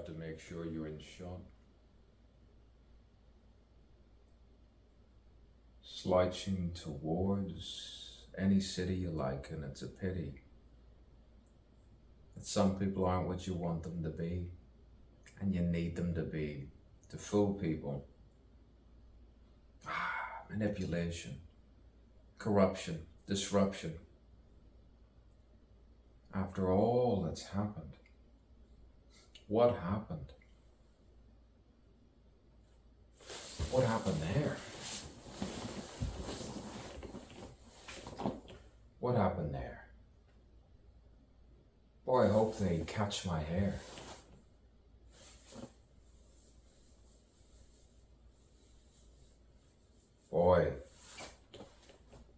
have to make sure you're in shot. Slouching towards any city you like, and it's a pity that some people aren't what you want them to be, and you need them to be, to fool people. Manipulation, corruption, disruption. After all that's happened, what happened? What happened there? What happened there? Boy, I hope they catch my hair. Boy,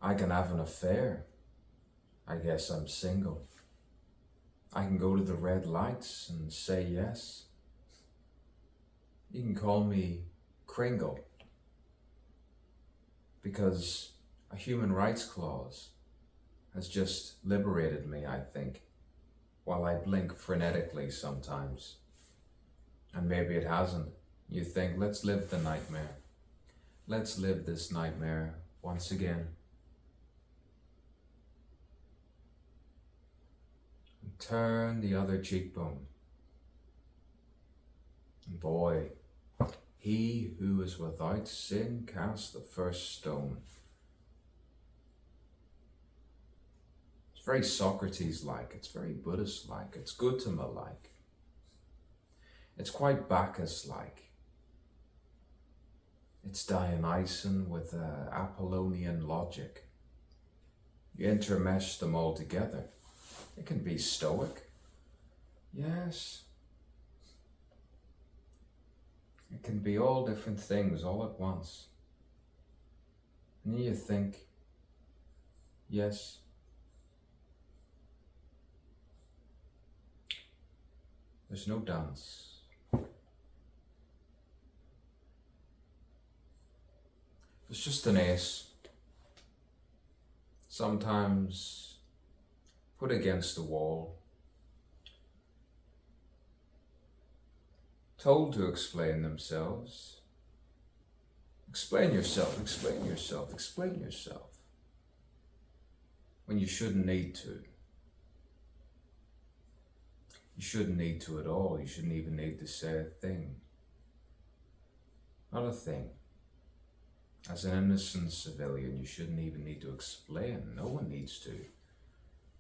I can have an affair. I guess I'm single. I can go to the red lights and say yes. You can call me Kringle, because a human rights clause has just liberated me, I think, while I blink frenetically sometimes. And maybe it hasn't. You think, let's live the nightmare. Let's live this nightmare once again. And turn the other cheekbone. And boy, he who is without sin cast the first stone. It's very Socrates-like, it's very Buddhist-like, it's Gautama-like. It's quite Bacchus-like. It's Dionysian with Apollonian logic. You intermesh them all together. It can be Stoic. Yes. It can be all different things all at once. And then you think, yes, there's no dance. It's just an ace. Sometimes put against the wall. Told to explain themselves. Explain yourself, explain yourself, explain yourself. When you shouldn't need to. You shouldn't need to at all. You shouldn't even need to say a thing. Not a thing. As an innocent civilian, you shouldn't even need to explain. No one needs to.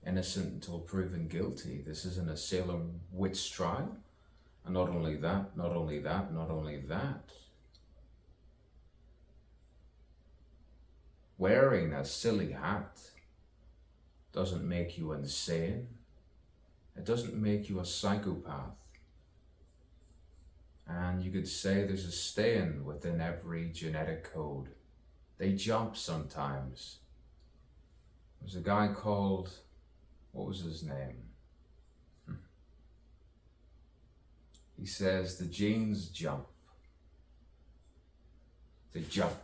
Innocent until proven guilty. This isn't a Salem witch trial. And not only that, not only that, not only that. Wearing a silly hat doesn't make you insane. It doesn't make you a psychopath. And you could say there's a stain within every genetic code. They jump sometimes. There's a guy called, what was his name? He says the genes jump. They jump.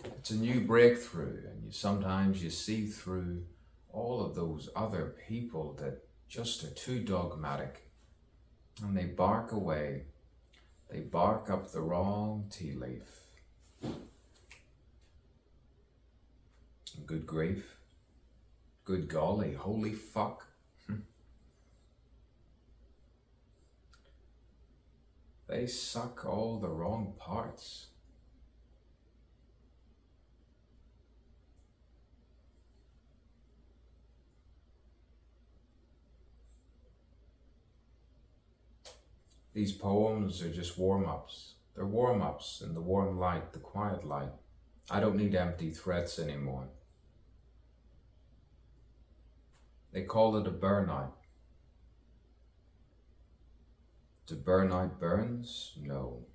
It's a new breakthrough, and sometimes you see through all of those other people that just are too dogmatic, and they bark away. They bark up the wrong tea leaf. Good grief. Good golly, holy fuck. They suck all the wrong parts. These poems are just warm-ups. They're warm-ups in the warm light, the quiet light. I don't need empty threats anymore. They call it a burnout. To burn out burns? No.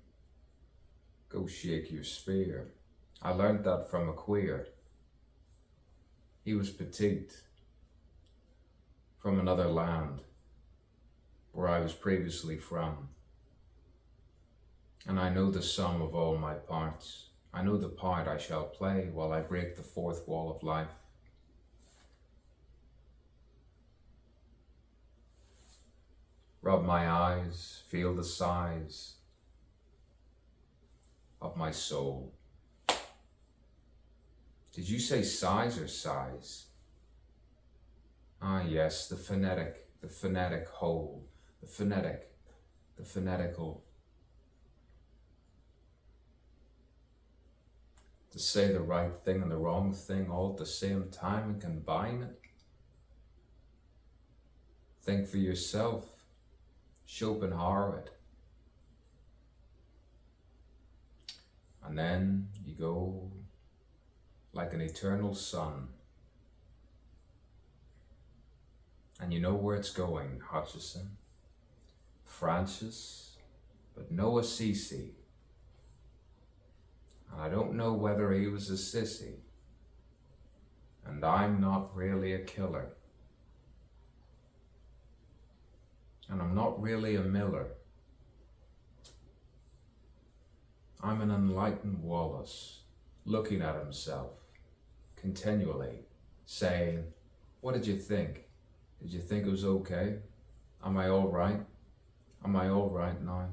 Go shake your spear. I learned that from a queer. He was petite, from another land, where I was previously from. And I know the sum of all my parts. I know the part I shall play while I break the fourth wall of life. Rub my eyes, feel the size of my soul. Did you say size or size? Ah yes, the phonetic whole, the phonetical. To say the right thing and the wrong thing all at the same time and combine it. Think for yourself. Schopenhauer it. And then you go like an eternal sun. And you know where it's going, Hutchison. Francis, but no Assisi. And I don't know whether he was a sissy. And I'm not really a killer. And I'm not really a miller. I'm an enlightened Wallace, looking at himself, continually, saying, what did you think? Did you think it was okay? Am I all right? Am I all right now?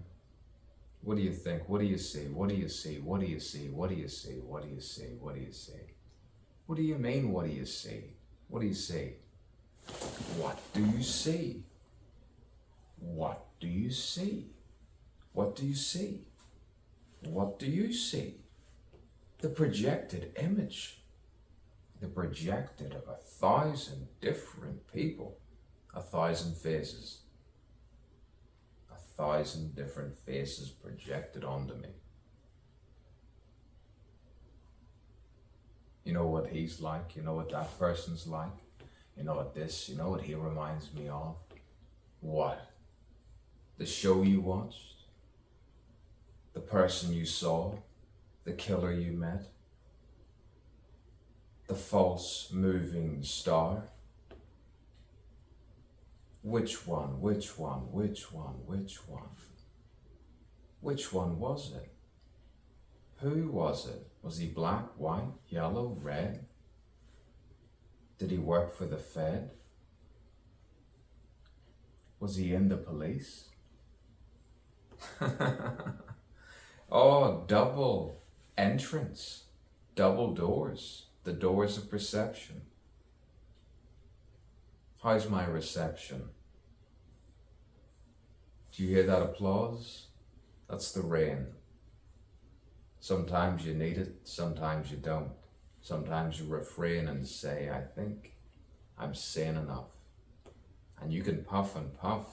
What do you think? What do you see? What do you see? What do you see? What do you see? What do you see? What do you see? What do you mean, what do you see? What do you see? What do you see? What do you see? What do you see? What do you see? The projected image. The projected of 1,000 different people. 1,000 faces. 1,000 different faces projected onto me. You know what he's like, you know what that person's like, you know what this, you know what he reminds me of. What? The show you watched? The person you saw? The killer you met? The false moving star? Which one, which one, which one, which one? Which one was it? Who was it? Was he black, white, yellow, red? Did he work for the Fed? Was he in the police? Oh, double entrance, double doors, the doors of perception. How's my reception? Do you hear that applause? That's the rain. Sometimes you need it, sometimes you don't. Sometimes you refrain and say, I think I'm sane enough. And you can puff and puff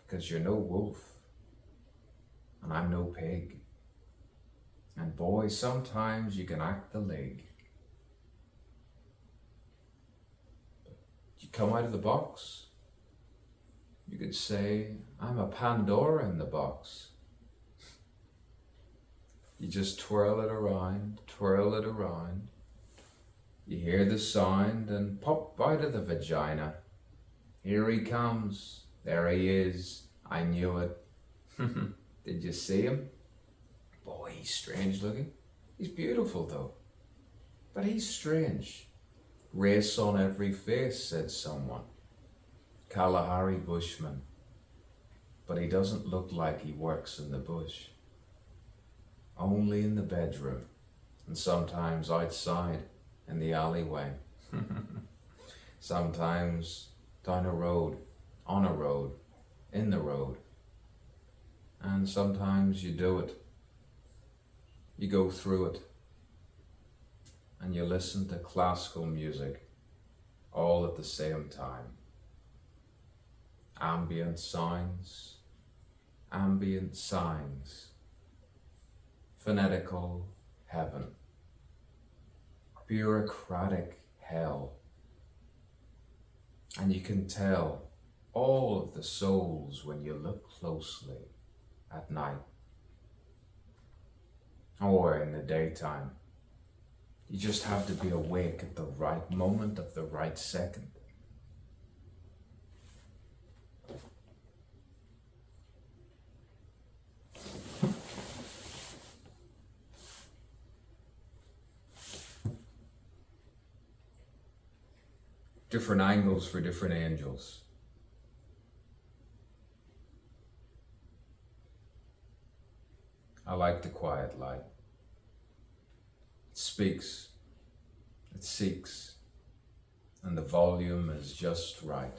because you're no wolf. And I'm no pig. And boy, sometimes you can act the leg. You come out of the box. You could say, I'm a Pandora in the box. You just twirl it around, twirl it around. You hear the sound and pop out of the vagina. Here he comes. There he is. I knew it. Did you see him? Boy, he's strange looking. He's beautiful though. But he's strange. Race on every face, said someone. Kalahari bushman. But he doesn't look like he works in the bush. Only in the bedroom, and sometimes outside in the alleyway. Sometimes down a road, on a road, in the road. And sometimes you do it. You go through it. And you listen to classical music all at the same time. Ambient sounds, ambient signs. Phonetical heaven, bureaucratic hell. And you can tell all of the souls when you look closely at night or in the daytime. You just have to be awake at the right moment of the right second. Different angles for different angels. I like the quiet light. It speaks, it seeks, and the volume is just right.